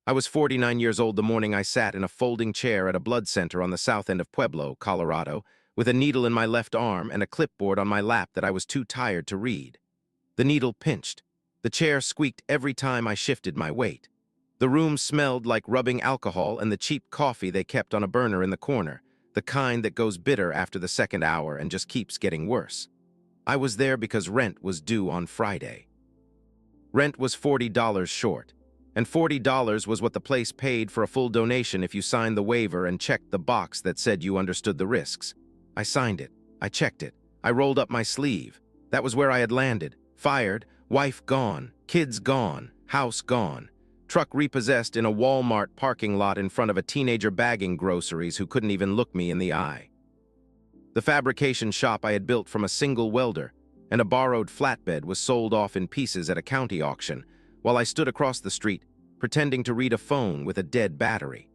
I was 49 years old the morning I sat in a folding chair at a blood center on the south end of Pueblo, Colorado, with a needle in my left arm and a clipboard on my lap that I was too tired to read. The needle pinched. The chair squeaked every time I shifted my weight. The room smelled like rubbing alcohol and the cheap coffee they kept on a burner in the corner, the kind that goes bitter after the second hour and just keeps getting worse. I was there because rent was due on Friday. Rent was $40 short, and $40 was what the place paid for a full donation if you signed the waiver and checked the box that said you understood the risks. I signed it. I checked it. I rolled up my sleeve. That was where I had landed. Fired, wife gone, kids gone, house gone. Truck repossessed in a Walmart parking lot in front of a teenager bagging groceries who couldn't even look me in the eye. The fabrication shop I had built from a single welder, and a borrowed flatbed was sold off in pieces at a county auction, while I stood across the street, pretending to read a phone with a dead battery.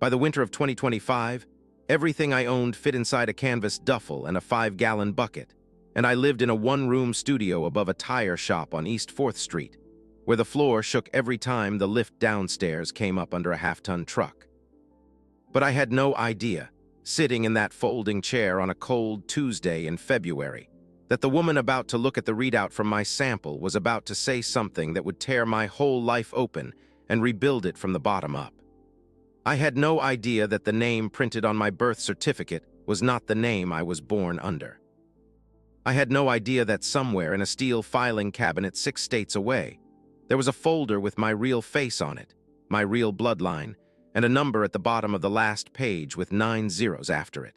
By the winter of 2025, everything I owned fit inside a canvas duffel and a 5-gallon bucket, and I lived in a one-room studio above a tire shop on East 4th Street, where the floor shook every time the lift downstairs came up under a half-ton truck. But I had no idea, sitting in that folding chair on a cold Tuesday in February, that the woman about to look at the readout from my sample was about to say something that would tear my whole life open and rebuild it from the bottom up. I had no idea that the name printed on my birth certificate was not the name I was born under. I had no idea that somewhere in a steel filing cabinet 6 states away, there was a folder with my real face on it, my real bloodline, and a number at the bottom of the last page with 9 zeros after it.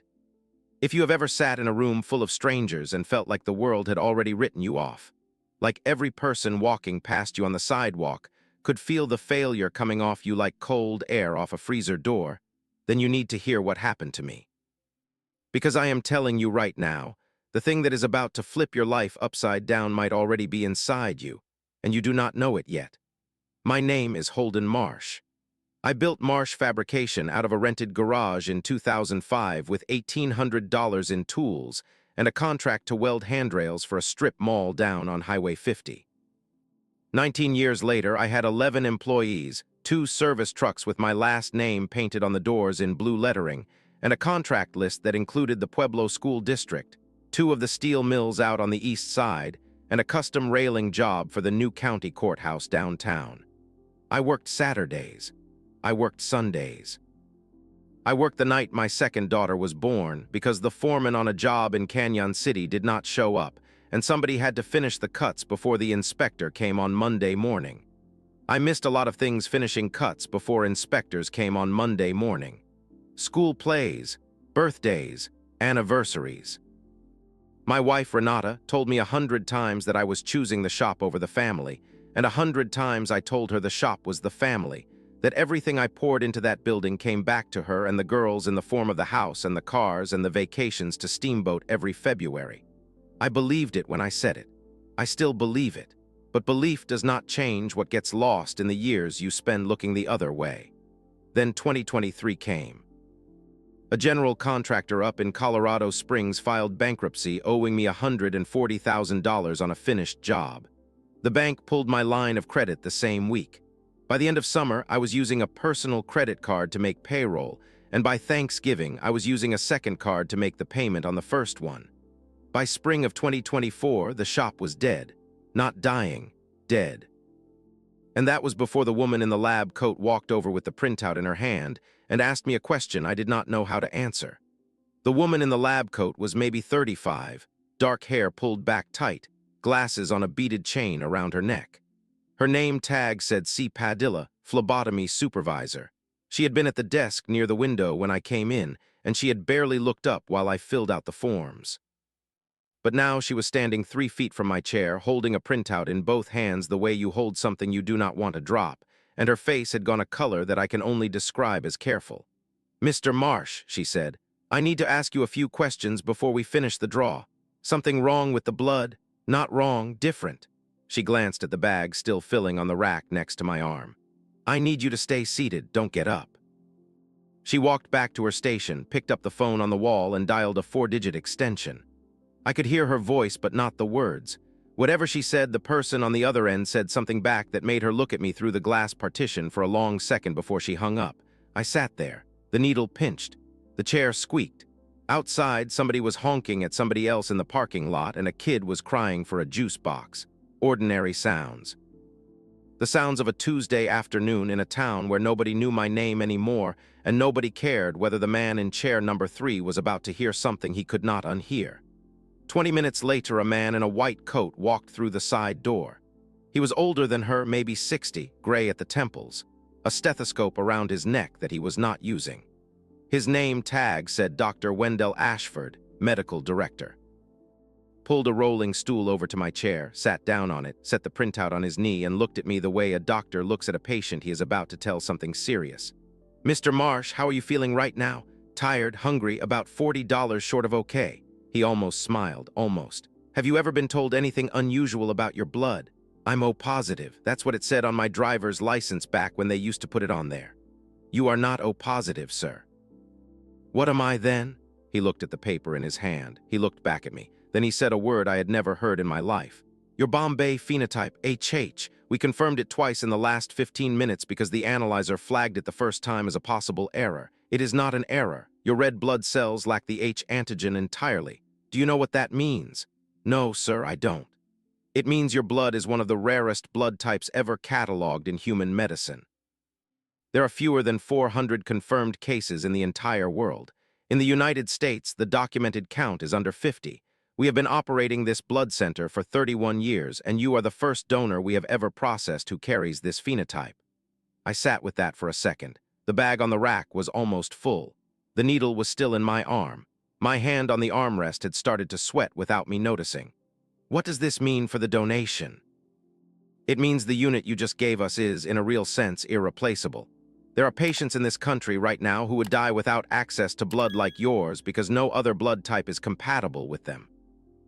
If you have ever sat in a room full of strangers and felt like the world had already written you off, like every person walking past you on the sidewalk could feel the failure coming off you like cold air off a freezer door, then you need to hear what happened to me. Because I am telling you right now, the thing that is about to flip your life upside down might already be inside you, and you do not know it yet. My name is Holden Marsh. I built Marsh Fabrication out of a rented garage in 2005 with $1,800 in tools and a contract to weld handrails for a strip mall down on Highway 50. 19 years later, I had 11 employees, 2 service trucks with my last name painted on the doors in blue lettering, and a contract list that included the Pueblo School District, 2 of the steel mills out on the east side, and a custom railing job for the new county courthouse downtown. I worked Saturdays. I worked Sundays. I worked the night my second daughter was born because the foreman on a job in Canyon City did not show up, and somebody had to finish the cuts before the inspector came on Monday morning. I missed a lot of things finishing cuts before inspectors came on Monday morning. School plays, birthdays, anniversaries. My wife, Renata, told me 100 times that I was choosing the shop over the family, and 100 times I told her the shop was the family, that everything I poured into that building came back to her and the girls in the form of the house and the cars and the vacations to Steamboat every February. I believed it when I said it. I still believe it, but belief does not change what gets lost in the years you spend looking the other way. Then 2023 came. A general contractor up in Colorado Springs filed bankruptcy, owing me $140,000 on a finished job. The bank pulled my line of credit the same week. By the end of summer, I was using a personal credit card to make payroll, and by Thanksgiving, I was using a second card to make the payment on the first one. By spring of 2024, the shop was dead. Not dying, dead. And that was before the woman in the lab coat walked over with the printout in her hand and asked me a question I did not know how to answer. The woman in the lab coat was maybe 35, dark hair pulled back tight, glasses on a beaded chain around her neck. Her name tag said C. Padilla, phlebotomy supervisor. She had been at the desk near the window when I came in, and she had barely looked up while I filled out the forms. But now she was standing 3 feet from my chair, holding a printout in both hands the way you hold something you do not want to drop, and her face had gone a color that I can only describe as careful. "Mr. Marsh," she said, "I need to ask you a few questions before we finish the draw. Something wrong with the blood? Not wrong, different." She glanced at the bag still filling on the rack next to my arm. "I need you to stay seated, don't get up." She walked back to her station, picked up the phone on the wall, and dialed a 4-digit extension. I could hear her voice but not the words. Whatever she said, the person on the other end said something back that made her look at me through the glass partition for a long second before she hung up. I sat there. The needle pinched. The chair squeaked. Outside, somebody was honking at somebody else in the parking lot, and a kid was crying for a juice box. Ordinary sounds. The sounds of a Tuesday afternoon in a town where nobody knew my name anymore, and nobody cared whether the man in chair number 3 was about to hear something he could not unhear. 20 minutes later, a man in a white coat walked through the side door. He was older than her, maybe 60, gray at the temples, a stethoscope around his neck that he was not using. His name tag said Dr. Wendell Ashford, medical director. Pulled a rolling stool over to my chair, sat down on it, set the printout on his knee, and looked at me the way a doctor looks at a patient he is about to tell something serious. "Mr. Marsh, how are you feeling right now? Tired, hungry, about $40 short of okay." He almost smiled, almost. "Have you ever been told anything unusual about your blood?" "I'm O positive. That's what it said on my driver's license back when they used to put it on there." "You are not O positive, sir." "What am I then?" He looked at the paper in his hand. He looked back at me. Then he said a word I had never heard in my life. "Your Bombay phenotype, HH. We confirmed it twice in the last 15 minutes because the analyzer flagged it the first time as a possible error. It is not an error. Your red blood cells lack the H antigen entirely. Do you know what that means?" "No, sir, I don't." "It means your blood is one of the rarest blood types ever cataloged in human medicine. There are fewer than 400 confirmed cases in the entire world. In the United States, the documented count is under 50. We have been operating this blood center for 31 years, and you are the first donor we have ever processed who carries this phenotype." I sat with that for a second. The bag on the rack was almost full. The needle was still in my arm. My hand on the armrest had started to sweat without me noticing. "What does this mean for the donation?" "It means the unit you just gave us is, in a real sense, irreplaceable. There are patients in this country right now who would die without access to blood like yours because no other blood type is compatible with them.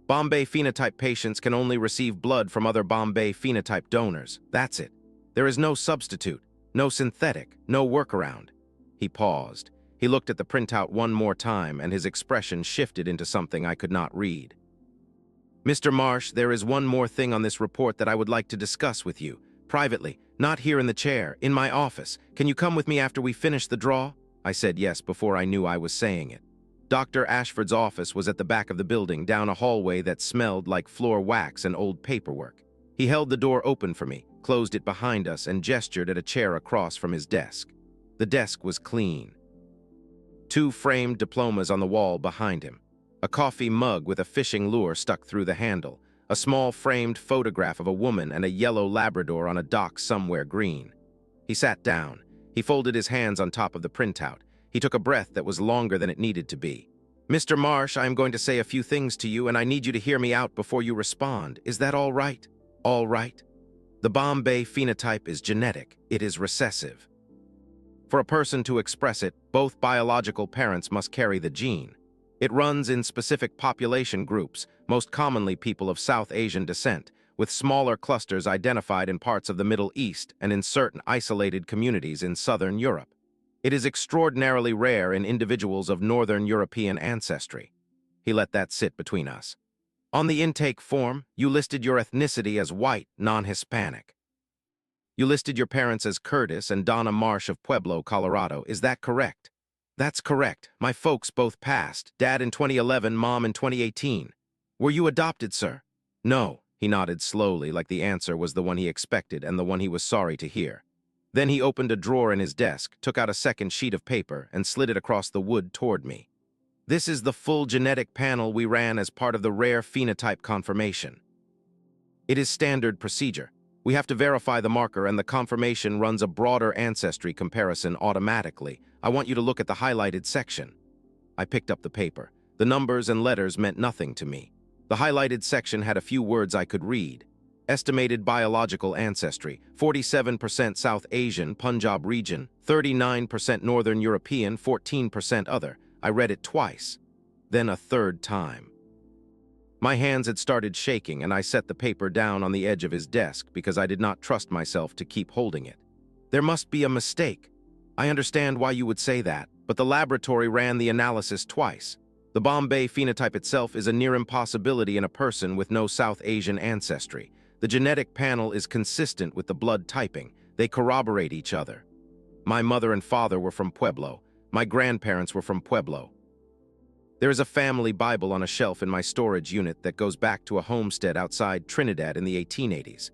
Bombay phenotype patients can only receive blood from other Bombay phenotype donors. That's it. There is no substitute, no synthetic, no workaround." He paused. He looked at the printout one more time, and his expression shifted into something I could not read. "Mr. Marsh, there is one more thing on this report that I would like to discuss with you. Privately, not here in the chair, in my office. Can you come with me after we finish the draw?" I said yes before I knew I was saying it. Dr. Ashford's office was at the back of the building, down a hallway that smelled like floor wax and old paperwork. He held the door open for me, closed it behind us, and gestured at a chair across from his desk. The desk was clean. 2 framed diplomas on the wall behind him. A coffee mug with a fishing lure stuck through the handle. A small framed photograph of a woman and a yellow Labrador on a dock somewhere green. He sat down. He folded his hands on top of the printout. He took a breath that was longer than it needed to be. "Mr. Marsh, I am going to say a few things to you, and I need you to hear me out before you respond. Is that all right?" "All right." "The Bombay phenotype is genetic. It is recessive. For a person to express it, both biological parents must carry the gene. It runs in specific population groups, most commonly people of South Asian descent, with smaller clusters identified in parts of the Middle East and in certain isolated communities in Southern Europe. It is extraordinarily rare in individuals of Northern European ancestry." He let that sit between us. "On the intake form, you listed your ethnicity as white, non-Hispanic. You listed your parents as Curtis and Donna Marsh of Pueblo, Colorado. Is that correct?" "That's correct. My folks both passed. Dad in 2011, Mom in 2018. "Were you adopted, sir?" "No." He nodded slowly, like the answer was the one he expected and the one he was sorry to hear. Then he opened a drawer in his desk, took out a second sheet of paper, and slid it across the wood toward me. "This is the full genetic panel we ran as part of the rare phenotype confirmation. It is standard procedure. We have to verify the marker, and the confirmation runs a broader ancestry comparison automatically. I want you to look at the highlighted section." I picked up the paper. The numbers and letters meant nothing to me. The highlighted section had a few words I could read. Estimated biological ancestry: 47% South Asian, Punjab region, 39% Northern European, 14% other. I read it twice, then a third time. My hands had started shaking, and I set the paper down on the edge of his desk because I did not trust myself to keep holding it. "There must be a mistake. I understand why you would say that, but the laboratory ran the analysis twice. The Bombay phenotype itself is a near impossibility in a person with no South Asian ancestry. The genetic panel is consistent with the blood typing. They corroborate each other. My mother and father were from Pueblo. My grandparents were from Pueblo. There is a family Bible on a shelf in my storage unit that goes back to a homestead outside Trinidad in the 1880s.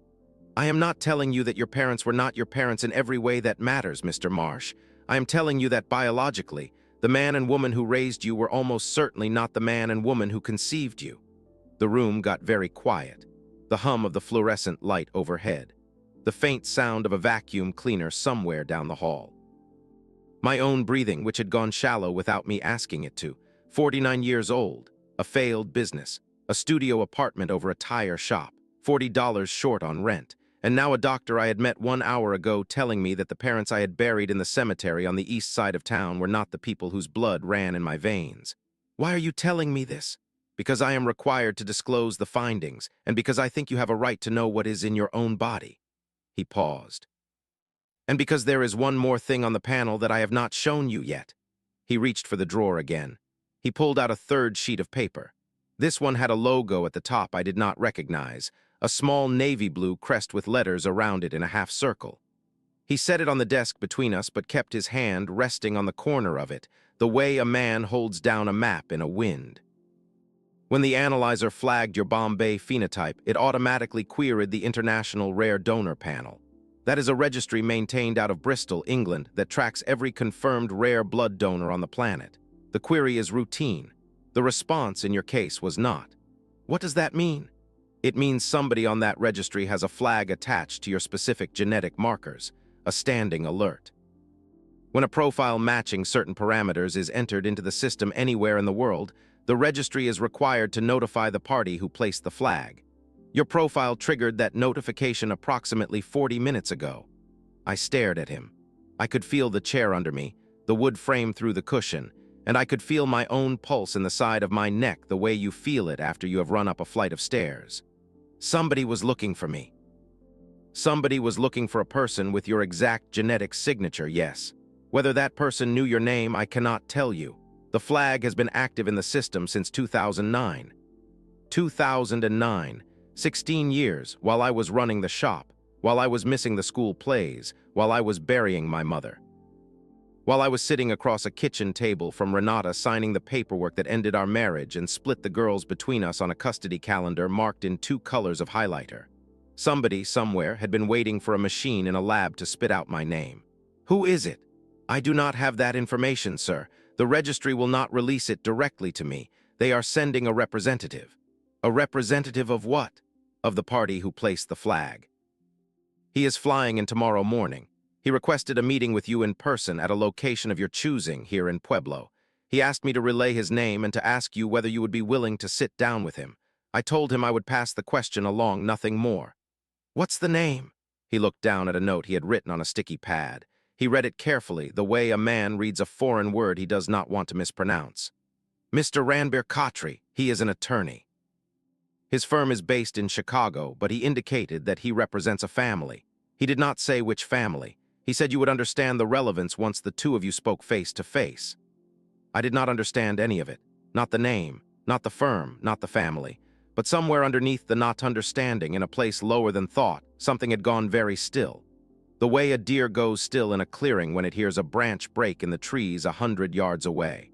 I am not telling you that your parents were not your parents in every way that matters, Mr. Marsh. I am telling you that biologically, the man and woman who raised you were almost certainly not the man and woman who conceived you. The room got very quiet. The hum of the fluorescent light overhead. The faint sound of a vacuum cleaner somewhere down the hall. My own breathing, which had gone shallow without me asking it to. 49 years old, a failed business, a studio apartment over a tire shop, $40 short on rent, and now a doctor I had met 1 hour ago telling me that the parents I had buried in the cemetery on the east side of town were not the people whose blood ran in my veins. Why are you telling me this? Because I am required to disclose the findings, and because I think you have a right to know what is in your own body. He paused. And because there is one more thing on the panel that I have not shown you yet. He reached for the drawer again. He pulled out a third sheet of paper. This one had a logo at the top I did not recognize, a small navy blue crest with letters around it in a half circle. He set it on the desk between us but kept his hand resting on the corner of it, the way a man holds down a map in a wind. When the analyzer flagged your Bombay phenotype, it automatically queried the International Rare Donor Panel. That is a registry maintained out of Bristol, England, that tracks every confirmed rare blood donor on the planet. The query is routine. The response in your case was not. What does that mean? It means somebody on that registry has a flag attached to your specific genetic markers, a standing alert. When a profile matching certain parameters is entered into the system anywhere in the world, the registry is required to notify the party who placed the flag. Your profile triggered that notification approximately 40 minutes ago. I stared at him. I could feel the chair under me, the wood frame through the cushion, and I could feel my own pulse in the side of my neck the way you feel it after you have run up a flight of stairs. Somebody was looking for me. Somebody was looking for a person with your exact genetic signature, yes. Whether that person knew your name, I cannot tell you. The flag has been active in the system since 2009. 2009, 16 years, while I was running the shop, while I was missing the school plays, while I was burying my mother. While I was sitting across a kitchen table from Renata signing the paperwork that ended our marriage and split the girls between us on a custody calendar marked in 2 colors of highlighter. Somebody, somewhere, had been waiting for a machine in a lab to spit out my name. Who is it? I do not have that information, sir. The registry will not release it directly to me. They are sending a representative. A representative of what? Of the party who placed the flag. He is flying in tomorrow morning. He requested a meeting with you in person at a location of your choosing here in Pueblo. He asked me to relay his name and to ask you whether you would be willing to sit down with him. I told him I would pass the question along, nothing more. What's the name? He looked down at a note he had written on a sticky pad. He read it carefully, the way a man reads a foreign word he does not want to mispronounce. Mr. Ranbir Khatri, he is an attorney. His firm is based in Chicago, but he indicated that he represents a family. He did not say which family. He said you would understand the relevance once the two of you spoke face to face. I did not understand any of it. Not the name, not the firm, not the family. But somewhere underneath the not understanding, in a place lower than thought, something had gone very still. The way a deer goes still in a clearing when it hears a branch break in the trees 100 yards away.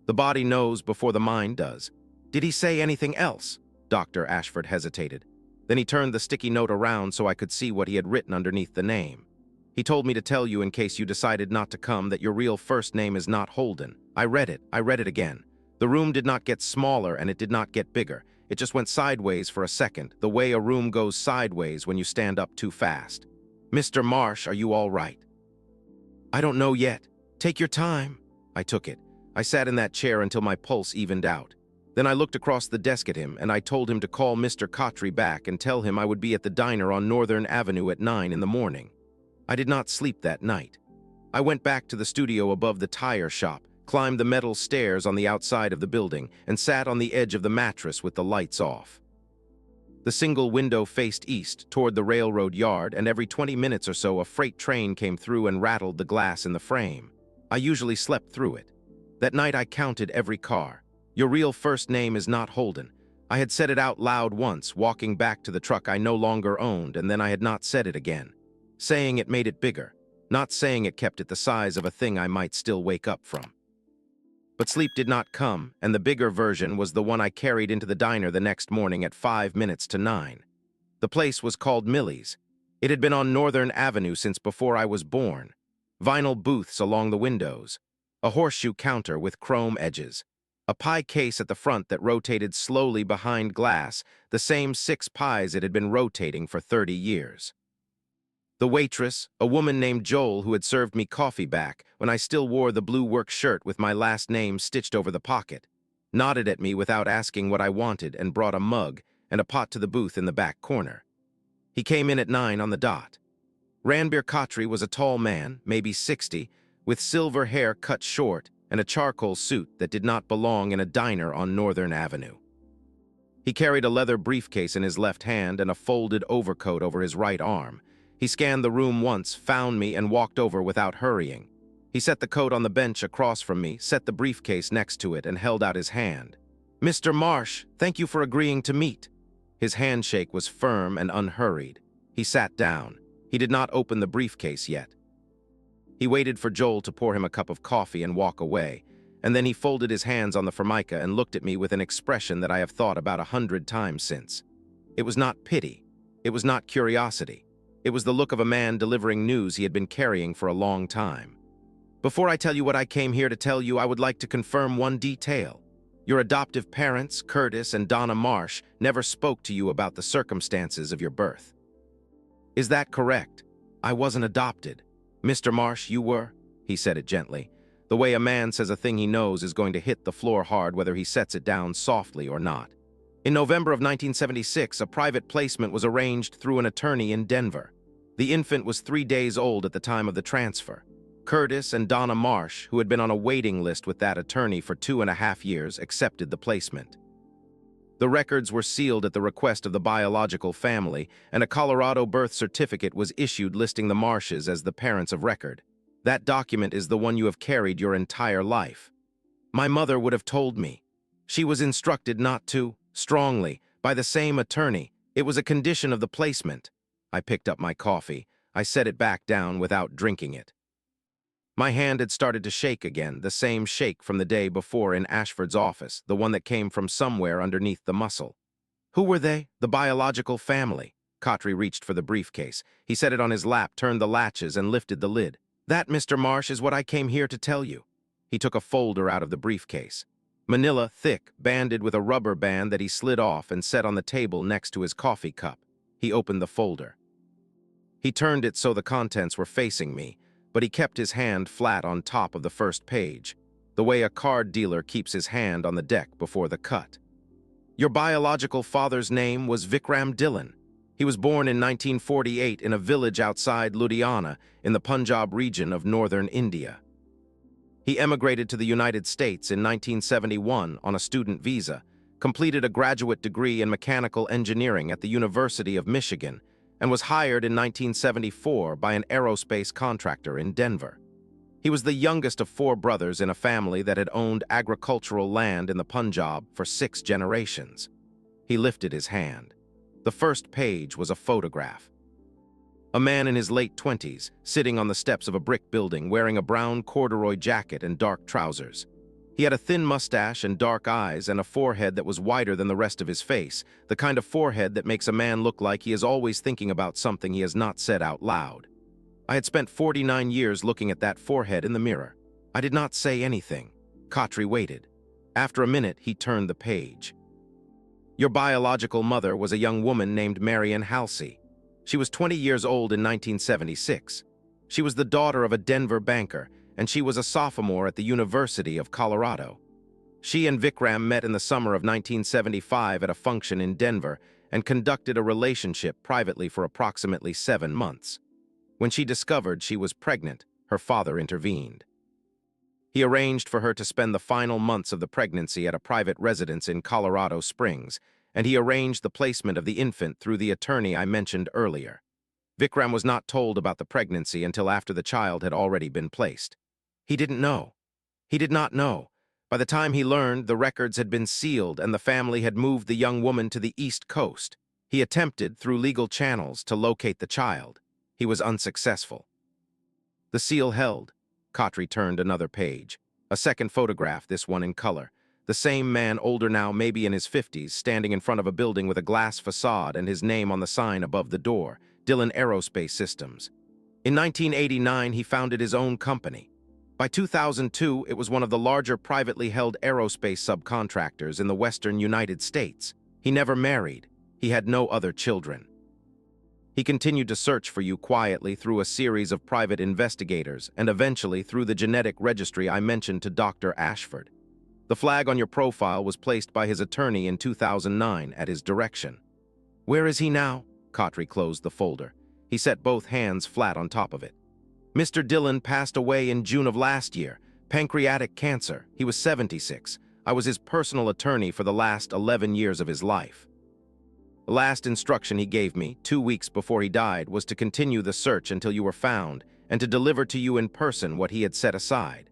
The body knows before the mind does. Did he say anything else? Dr. Ashford hesitated. Then he turned the sticky note around so I could see what he had written underneath the name. He told me to tell you in case you decided not to come that your real first name is not Holden. I read it again. The room did not get smaller and it did not get bigger. It just went sideways for a second, the way a room goes sideways when you stand up too fast. Mr. Marsh, are you all right? I don't know yet. Take your time. I took it. I sat in that chair until my pulse evened out. Then I looked across the desk at him and I told him to call Mr. Khatri back and tell him I would be at the diner on Northern Avenue at 9 in the morning. I did not sleep that night. I went back to the studio above the tire shop, climbed the metal stairs on the outside of the building, and sat on the edge of the mattress with the lights off. The single window faced east toward the railroad yard, and every 20 minutes or so a freight train came through and rattled the glass in the frame. I usually slept through it. That night I counted every car. Your real first name is not Holden. I had said it out loud once, walking back to the truck I no longer owned, and then I had not said it again. Saying it made it bigger. Not saying it kept it the size of a thing I might still wake up from. But sleep did not come, and the bigger version was the one I carried into the diner the next morning at 5 minutes to 9. The place was called Millie's. It had been on Northern Avenue since before I was born. Vinyl booths along the windows. A horseshoe counter with chrome edges. A pie case at the front that rotated slowly behind glass, the same 6 pies it had been rotating for 30 years. The waitress, a woman named Joel who had served me coffee back when I still wore the blue work shirt with my last name stitched over the pocket, nodded at me without asking what I wanted and brought a mug and a pot to the booth in the back corner. He came in at 9 on the dot. Ranbir Khatri was a tall man, maybe 60, with silver hair cut short and a charcoal suit that did not belong in a diner on Northern Avenue. He carried a leather briefcase in his left hand and a folded overcoat over his right arm. He scanned the room once, found me, and walked over without hurrying. He set the coat on the bench across from me, set the briefcase next to it, and held out his hand. "Mr. Marsh, thank you for agreeing to meet." His handshake was firm and unhurried. He sat down. He did not open the briefcase yet. He waited for Joel to pour him a cup of coffee and walk away, and then he folded his hands on the formica and looked at me with an expression that I have thought about 100 times since. It was not pity. It was not curiosity. It was the look of a man delivering news he had been carrying for a long time. "Before I tell you what I came here to tell you, I would like to confirm one detail. Your adoptive parents, Curtis and Donna Marsh, never spoke to you about the circumstances of your birth. Is that correct? I wasn't adopted. Mr. Marsh, you were?" He said it gently. The way a man says a thing he knows is going to hit the floor hard whether he sets it down softly or not. In November of 1976, a private placement was arranged through an attorney in Denver. The infant was 3 days old at the time of the transfer. Curtis and Donna Marsh, who had been on a waiting list with that attorney for 2.5 years, accepted the placement. The records were sealed at the request of the biological family, and a Colorado birth certificate was issued listing the Marshes as the parents of record. That document is the one you have carried your entire life. My mother would have told me. She was instructed not to, strongly, by the same attorney. It was a condition of the placement. I picked up my coffee. I set it back down without drinking it. My hand had started to shake again, the same shake from the day before in Ashford's office, the one that came from somewhere underneath the muscle. Who were they? The biological family. Khatri reached for the briefcase. He set it on his lap, turned the latches, and lifted the lid. "That, Mr. Marsh, is what I came here to tell you." He took a folder out of the briefcase. Manila, thick, banded with a rubber band that he slid off and set on the table next to his coffee cup. He opened the folder. He turned it so the contents were facing me, but he kept his hand flat on top of the first page, the way a card dealer keeps his hand on the deck before the cut. "Your biological father's name was Vikram Dhillon. He was born in 1948 in a village outside Ludhiana in the Punjab region of northern India. He emigrated to the United States in 1971 on a student visa, completed a graduate degree in mechanical engineering at the University of Michigan, and was hired in 1974 by an aerospace contractor in Denver. He was the youngest of 4 brothers in a family that had owned agricultural land in the Punjab for 6 generations. He lifted his hand. The first page was a photograph. A man in his late 20s, sitting on the steps of a brick building wearing a brown corduroy jacket and dark trousers. He had a thin mustache and dark eyes and a forehead that was wider than the rest of his face, the kind of forehead that makes a man look like he is always thinking about something he has not said out loud. I had spent 49 years looking at that forehead in the mirror. I did not say anything. Khatri waited. After a minute, he turned the page. "Your biological mother was a young woman named Marion Halsey. She was 20 years old in 1976. She was the daughter of a Denver banker, and she was a sophomore at the University of Colorado. She and Vikram met in the summer of 1975 at a function in Denver and conducted a relationship privately for approximately 7 months. When she discovered she was pregnant, her father intervened. He arranged for her to spend the final months of the pregnancy at a private residence in Colorado Springs, and he arranged the placement of the infant through the attorney I mentioned earlier. Vikram was not told about the pregnancy until after the child had already been placed. He didn't know. He did not know. By the time he learned, the records had been sealed and the family had moved the young woman to the East Coast. He attempted, through legal channels, to locate the child. He was unsuccessful. The seal held. Khatri turned another page. A second photograph, this one in color. The same man, older now, maybe in his 50s, standing in front of a building with a glass facade and his name on the sign above the door, Dillon Aerospace Systems. In 1989, he founded his own company. By 2002, it was one of the larger privately held aerospace subcontractors in the western United States. He never married. He had no other children. He continued to search for you quietly through a series of private investigators and eventually through the genetic registry I mentioned to Dr. Ashford. The flag on your profile was placed by his attorney in 2009 at his direction. Where is he now? Khatri closed the folder. He set both hands flat on top of it. Mr. Dillon passed away in June of last year. Pancreatic cancer. He was 76. I was his personal attorney for the last 11 years of his life. The last instruction he gave me, 2 weeks before he died, was to continue the search until you were found and to deliver to you in person what he had set aside.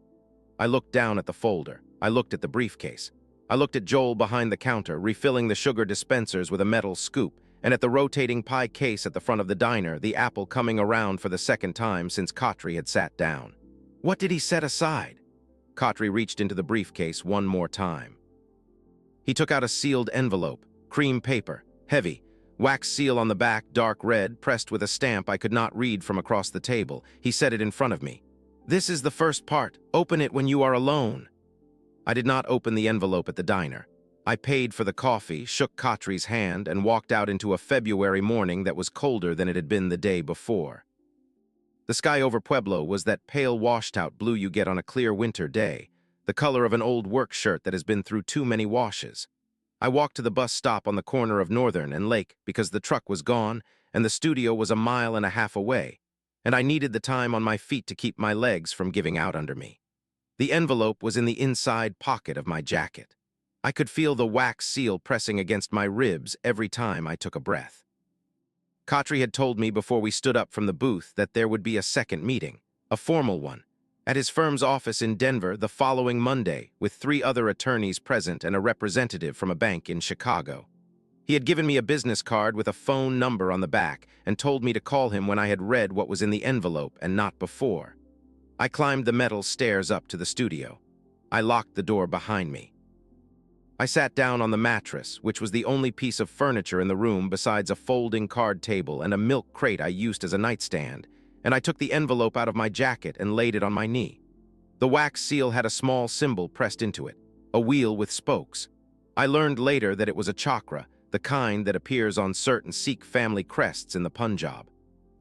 I looked down at the folder. I looked at the briefcase. I looked at Joel behind the counter, refilling the sugar dispensers with a metal scoop, and at the rotating pie case at the front of the diner, the apple coming around for the second time since Khatri had sat down. What did he set aside? Khatri reached into the briefcase one more time. He took out a sealed envelope, cream paper, heavy, wax seal on the back, dark red, pressed with a stamp I could not read from across the table. He set it in front of me. This is the first part. Open it when you are alone. I did not open the envelope at the diner. I paid for the coffee, shook Khatri's hand, and walked out into a February morning that was colder than it had been the day before. The sky over Pueblo was that pale washed-out blue you get on a clear winter day, the color of an old work shirt that has been through too many washes. I walked to the bus stop on the corner of Northern and Lake because the truck was gone and the studio was 1.5 miles away, and I needed the time on my feet to keep my legs from giving out under me. The envelope was in the inside pocket of my jacket. I could feel the wax seal pressing against my ribs every time I took a breath. Khatri had told me before we stood up from the booth that there would be a second meeting, a formal one, at his firm's office in Denver the following Monday, with 3 other attorneys present and a representative from a bank in Chicago. He had given me a business card with a phone number on the back and told me to call him when I had read what was in the envelope and not before. I climbed the metal stairs up to the studio. I locked the door behind me. I sat down on the mattress, which was the only piece of furniture in the room besides a folding card table and a milk crate I used as a nightstand, and I took the envelope out of my jacket and laid it on my knee. The wax seal had a small symbol pressed into it, a wheel with spokes. I learned later that it was a chakra, the kind that appears on certain Sikh family crests in the Punjab.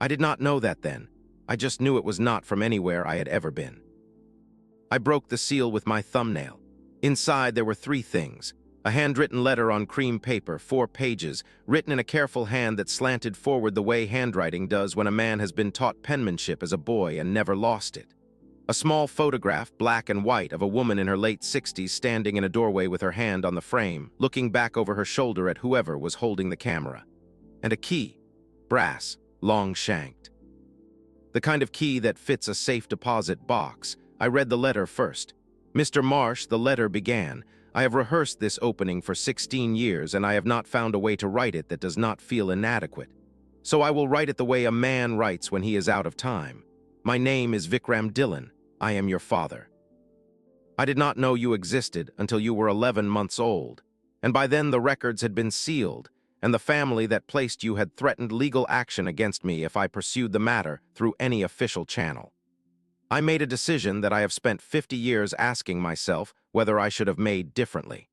I did not know that then. I just knew it was not from anywhere I had ever been. I broke the seal with my thumbnail. Inside there were 3 things. A handwritten letter on cream paper, 4 pages, written in a careful hand that slanted forward the way handwriting does when a man has been taught penmanship as a boy and never lost it. A small photograph, black and white, of a woman in her late 60s standing in a doorway with her hand on the frame, looking back over her shoulder at whoever was holding the camera. And a key, brass, long-shanked. The kind of key that fits a safe deposit box. I read the letter first. Mr. Marsh, the letter began, I have rehearsed this opening for 16 years and I have not found a way to write it that does not feel inadequate. So I will write it the way a man writes when he is out of time. My name is Vikram Dillon. I am your father. I did not know you existed until you were 11 months old, and by then the records had been sealed, and the family that placed you had threatened legal action against me if I pursued the matter through any official channel. I made a decision that I have spent 50 years asking myself whether I should have made differently.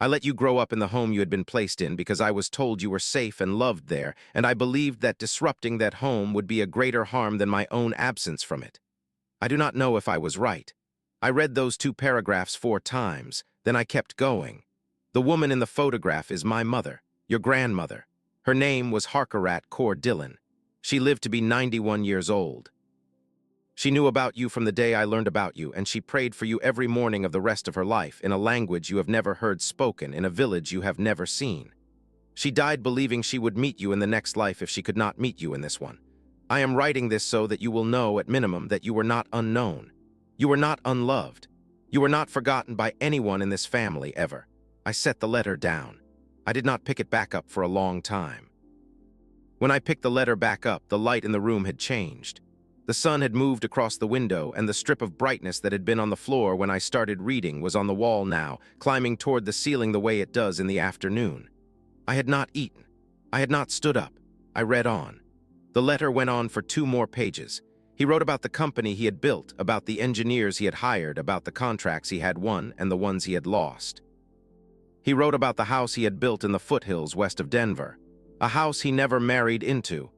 I let you grow up in the home you had been placed in because I was told you were safe and loved there, and I believed that disrupting that home would be a greater harm than my own absence from it. I do not know if I was right. I read those 2 paragraphs 4 times, then I kept going. The woman in the photograph is my mother, your grandmother. Her name was Harkarat Kaur Dillon. She lived to be 91 years old. She knew about you from the day I learned about you, and she prayed for you every morning of the rest of her life in a language you have never heard spoken, in a village you have never seen. She died believing she would meet you in the next life if she could not meet you in this one. I am writing this so that you will know, at minimum, that you were not unknown. You were not unloved. You are not forgotten by anyone in this family ever. I set the letter down. I did not pick it back up for a long time. When I picked the letter back up, the light in the room had changed. The sun had moved across the window, and the strip of brightness that had been on the floor when I started reading was on the wall now, climbing toward the ceiling the way it does in the afternoon. I had not eaten. I had not stood up. I read on. The letter went on for 2 more pages. He wrote about the company he had built, about the engineers he had hired, about the contracts he had won and the ones he had lost. He wrote about the house he had built in the foothills west of Denver, a house he never married into,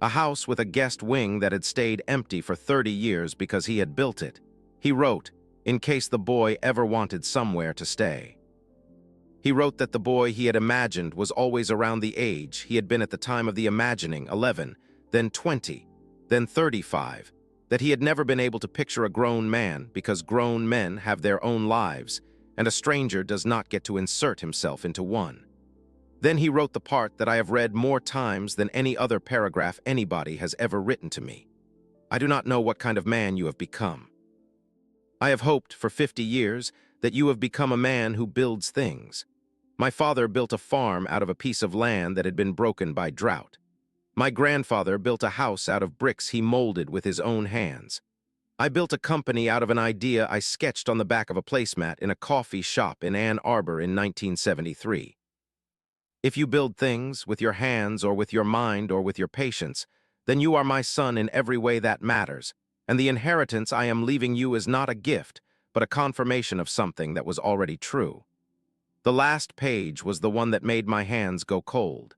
a house with a guest wing that had stayed empty for 30 years because he had built it. He wrote, in case the boy ever wanted somewhere to stay. He wrote that the boy he had imagined was always around the age he had been at the time of the imagining, 11, then 20, then 35, that he had never been able to picture a grown man because grown men have their own lives, and a stranger does not get to insert himself into one. Then he wrote the part that I have read more times than any other paragraph anybody has ever written to me. I do not know what kind of man you have become. I have hoped for 50 years that you have become a man who builds things. My father built a farm out of a piece of land that had been broken by drought. My grandfather built a house out of bricks he molded with his own hands. I built a company out of an idea I sketched on the back of a placemat in a coffee shop in Ann Arbor in 1973. If you build things with your hands or with your mind or with your patience, then you are my son in every way that matters, and the inheritance I am leaving you is not a gift, but a confirmation of something that was already true. The last page was the one that made my hands go cold.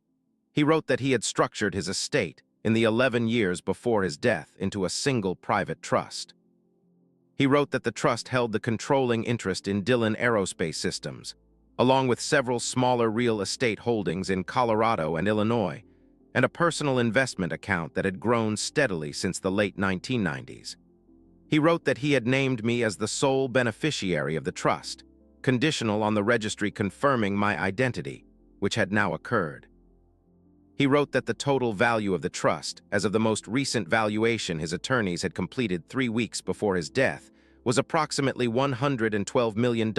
He wrote that he had structured his estate in the 11 years before his death into a single private trust. He wrote that the trust held the controlling interest in Dillon Aerospace Systems, along with several smaller real estate holdings in Colorado and Illinois, and a personal investment account that had grown steadily since the late 1990s. He wrote that he had named me as the sole beneficiary of the trust, conditional on the registry confirming my identity, which had now occurred. He wrote that the total value of the trust, as of the most recent valuation his attorneys had completed 3 weeks before his death, was approximately $112 million.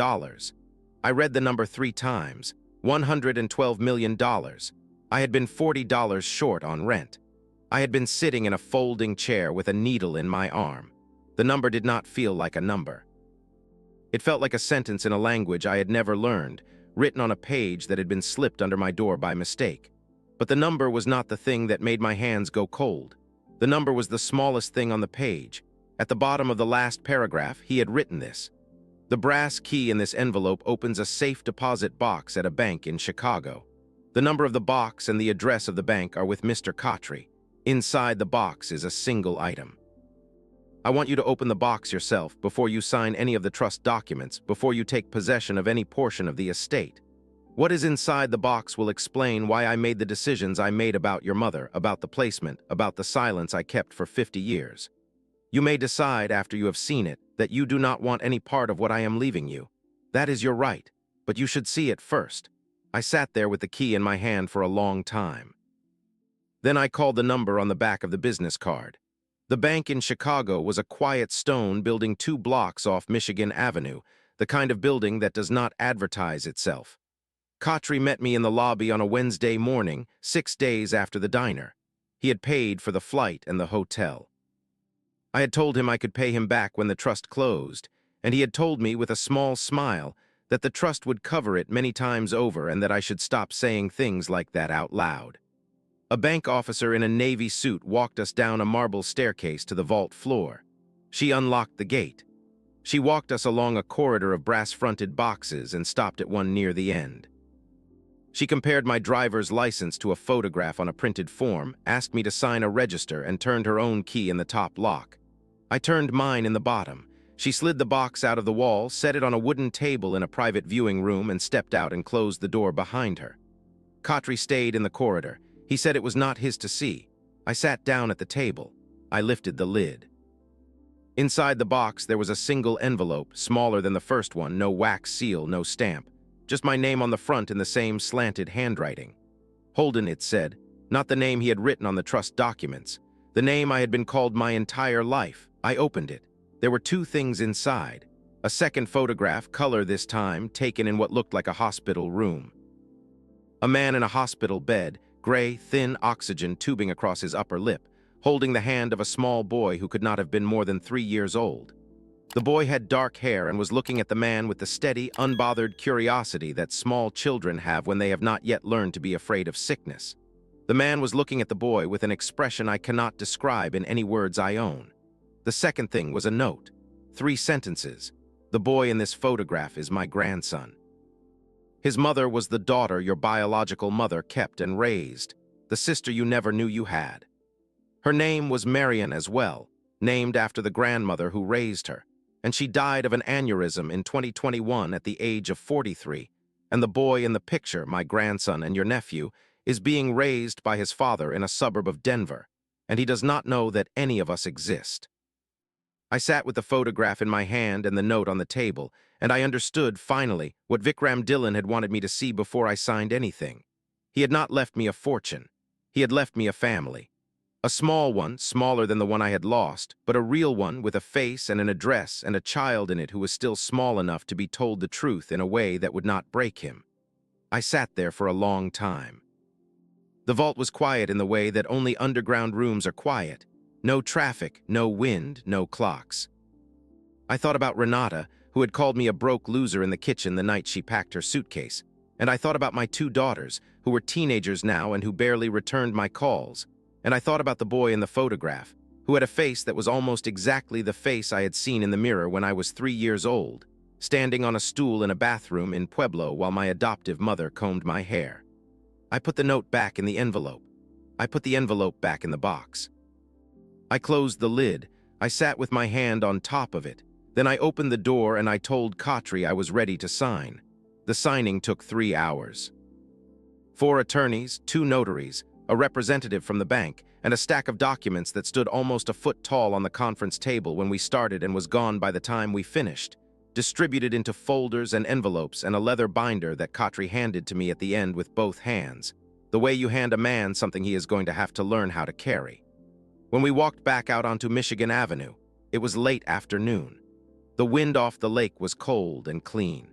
I read the number 3 times, $112 million. I had been $40 short on rent. I had been sitting in a folding chair with a needle in my arm. The number did not feel like a number. It felt like a sentence in a language I had never learned, written on a page that had been slipped under my door by mistake. But the number was not the thing that made my hands go cold. The number was the smallest thing on the page. At the bottom of the last paragraph, he had written this. The brass key in this envelope opens a safe deposit box at a bank in Chicago. The number of the box and the address of the bank are with Mr. Kotry. Inside the box is a single item. I want you to open the box yourself before you sign any of the trust documents, before you take possession of any portion of the estate. What is inside the box will explain why I made the decisions I made about your mother, about the placement, about the silence I kept for 50 years. You may decide after you have seen it that you do not want any part of what I am leaving you. That is your right, but you should see it first. I sat there with the key in my hand for a long time. Then I called the number on the back of the business card. The bank in Chicago was a quiet stone building 2 blocks off Michigan Avenue, the kind of building that does not advertise itself. Kotry met me in the lobby on a Wednesday morning, 6 days after the diner. He had paid for the flight and the hotel. I had told him I could pay him back when the trust closed, and he had told me with a small smile that the trust would cover it many times over and that I should stop saying things like that out loud. A bank officer in a navy suit walked us down a marble staircase to the vault floor. She unlocked the gate. She walked us along a corridor of brass-fronted boxes and stopped at one near the end. She compared my driver's license to a photograph on a printed form, asked me to sign a register, and turned her own key in the top lock. I turned mine in the bottom. She slid the box out of the wall, set it on a wooden table in a private viewing room, and stepped out and closed the door behind her. Kotry stayed in the corridor. He said it was not his to see. I sat down at the table. I lifted the lid. Inside the box there was a single envelope, smaller than the first one, no wax seal, no stamp. Just my name on the front in the same slanted handwriting. Holden, it said, not the name he had written on the trust documents. The name I had been called my entire life. I opened it. There were 2 things inside. A second photograph, color this time, taken in what looked like a hospital room. A man in a hospital bed, gray, thin oxygen tubing across his upper lip, holding the hand of a small boy who could not have been more than 3 years old. The boy had dark hair and was looking at the man with the steady, unbothered curiosity that small children have when they have not yet learned to be afraid of sickness. The man was looking at the boy with an expression I cannot describe in any words I own. The second thing was a note. 3 sentences. The boy in this photograph is my grandson. His mother was the daughter your biological mother kept and raised, the sister you never knew you had. Her name was Marion as well, named after the grandmother who raised her, and she died of an aneurysm in 2021 at the age of 43, and the boy in the picture, my grandson and your nephew, is being raised by his father in a suburb of Denver, and he does not know that any of us exist. I sat with the photograph in my hand and the note on the table, and I understood, finally, what Vikram Dhillon had wanted me to see before I signed anything. He had not left me a fortune. He had left me a family. A small one, smaller than the one I had lost, but a real one with a face and an address and a child in it who was still small enough to be told the truth in a way that would not break him. I sat there for a long time. The vault was quiet in the way that only underground rooms are quiet. No traffic, no wind, no clocks. I thought about Renata, who had called me a broke loser in the kitchen the night she packed her suitcase, and I thought about my 2 daughters, who were teenagers now and who barely returned my calls, and I thought about the boy in the photograph, who had a face that was almost exactly the face I had seen in the mirror when I was 3 years old, standing on a stool in a bathroom in Pueblo while my adoptive mother combed my hair. I put the note back in the envelope. I put the envelope back in the box. I closed the lid. I sat with my hand on top of it. Then I opened the door and I told Khatri I was ready to sign. The signing took 3 hours. 4 attorneys, 2 notaries, a representative from the bank, and a stack of documents that stood almost a foot tall on the conference table when we started and was gone by the time we finished, distributed into folders and envelopes and a leather binder that Khatri handed to me at the end with both hands, the way you hand a man something he is going to have to learn how to carry. When we walked back out onto Michigan Avenue, it was late afternoon. The wind off the lake was cold and clean.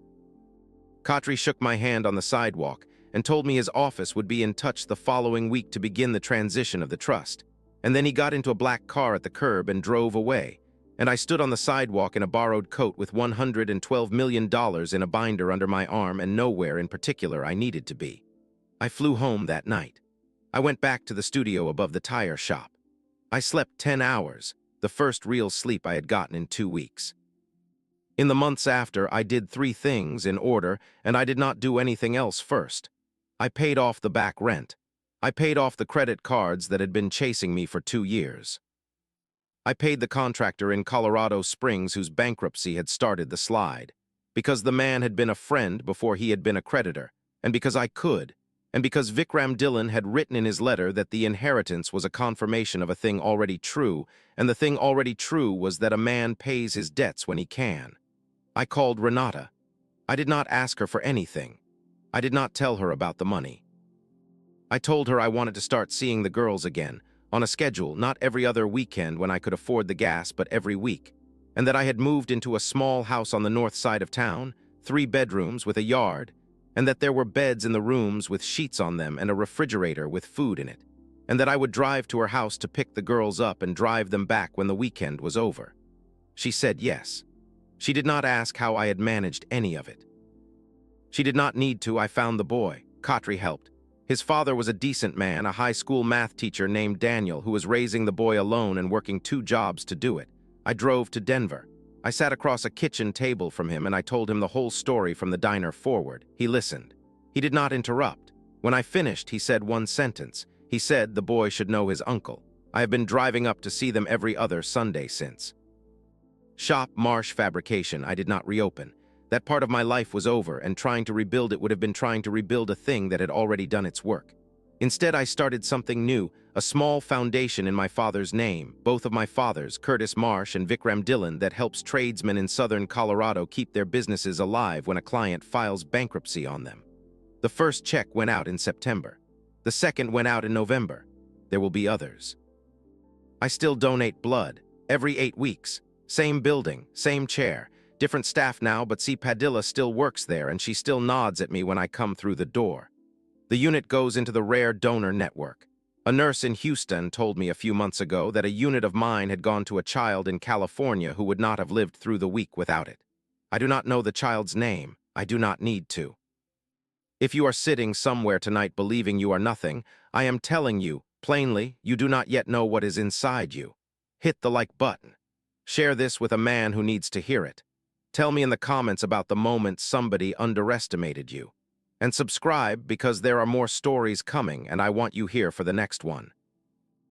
Khatri shook my hand on the sidewalk and told me his office would be in touch the following week to begin the transition of the trust, and then he got into a black car at the curb and drove away, and I stood on the sidewalk in a borrowed coat with $112 million in a binder under my arm and nowhere in particular I needed to be. I flew home that night. I went back to the studio above the tire shop. I slept 10 hours, the first real sleep I had gotten in 2 weeks. In the months after, I did 3 things in order, and I did not do anything else first. I paid off the back rent. I paid off the credit cards that had been chasing me for 2 years. I paid the contractor in Colorado Springs whose bankruptcy had started the slide, because the man had been a friend before he had been a creditor, and because I could, and because Vikram Dhillon had written in his letter that the inheritance was a confirmation of a thing already true, and the thing already true was that a man pays his debts when he can. I called Renata. I did not ask her for anything. I did not tell her about the money. I told her I wanted to start seeing the girls again, on a schedule, not every other weekend when I could afford the gas, but every week, and that I had moved into a small house on the north side of town, 3 bedrooms with a yard, and that there were beds in the rooms with sheets on them and a refrigerator with food in it, and that I would drive to her house to pick the girls up and drive them back when the weekend was over. She said yes. She did not ask how I had managed any of it. She did not need to. I found the boy. Khatri helped. His father was a decent man, a high school math teacher named Daniel, who was raising the boy alone and working 2 jobs to do it. I drove to Denver. I sat across a kitchen table from him and I told him the whole story from the diner forward. He listened. He did not interrupt. When I finished, he said 1 sentence. He said the boy should know his uncle. I have been driving up to see them every other Sunday since. Shop Marsh Fabrication I did not reopen. That part of my life was over, and trying to rebuild it would have been trying to rebuild a thing that had already done its work. Instead, I started something new, a small foundation in my father's name, both of my fathers, Curtis Marsh and Vikram Dhillon, that helps tradesmen in southern Colorado keep their businesses alive when a client files bankruptcy on them. The first check went out in September. The second went out in November. There will be others. I still donate blood, every 8 weeks. Same building, same chair. Different staff now, but see Padilla still works there, and she still nods at me when I come through the door. The unit goes into the rare donor network. A nurse in Houston told me a few months ago that a unit of mine had gone to a child in California who would not have lived through the week without it. I do not know the child's name. I do not need to. If you are sitting somewhere tonight believing you are nothing, I am telling you, plainly, you do not yet know what is inside you. Hit the like button. Share this with a man who needs to hear it. Tell me in the comments about the moment somebody underestimated you. And subscribe because there are more stories coming and I want you here for the next one.